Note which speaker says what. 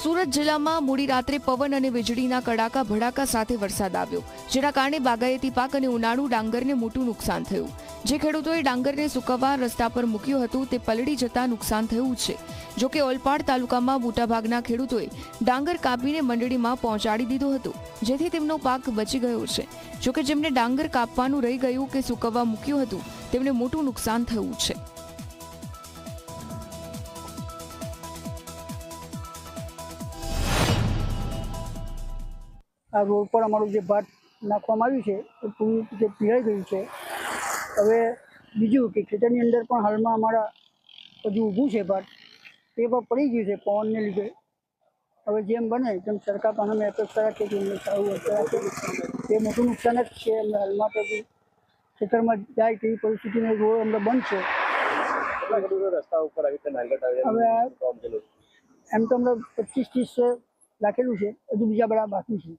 Speaker 1: સુરત જિલ્લામાં મોડી રાત્રે પવન અને વીજળીના કડાકા ભડાકા સાથે વરસાદ આવ્યો, જેના કારણે બાગાયતી પાક અને ઉનાળુ ડાંગરને મોટું નુકસાન થયું। જે ખેડૂતોએ ડાંગરને સૂકવવા રસ્તા પર મૂક્યું હતું તે પલળી જતા નુકસાન થયું છે। જોકે ઓલપાડ તાલુકામાં મોટાભાગના ખેડૂતોએ ડાંગર કાપીને મંડળીમાં પહોંચાડી દીધો હતો, જેથી તેમનો પાક બચી ગયો છે। જોકે જેમને ડાંગર કાપવાનું રહી ગયું કે સૂકવવા મૂક્યું હતું તેમને મોટું નુકસાન થયું છે।
Speaker 2: આ રોડ પર અમારું જે ભાત નાખવામાં આવ્યું છે એ પૂરી રીતે પીળાઈ ગયું છે। હવે બીજું કે ખેતરની અંદર પણ હાલમાં અમારા હજુ ઊભું છે ભાત, તે પણ પડી ગયું છે પવનને લીધે। હવે જેમ બને તેમ સરકાર પાસે અમે અપેક્ષા રાખીએ કે અમને સારું વળતર આપે। તે મોટું નુકસાન જ છે। અમને હાલમાં તો ખેતરમાં જાય તેવી પરિસ્થિતિને રોડ અમને બંધ છે।
Speaker 3: રસ્તા ઉપર
Speaker 2: હવે એમ તો અમને 25-30 લાખેલું છે, હજુ બીજા બધા બાકી છે।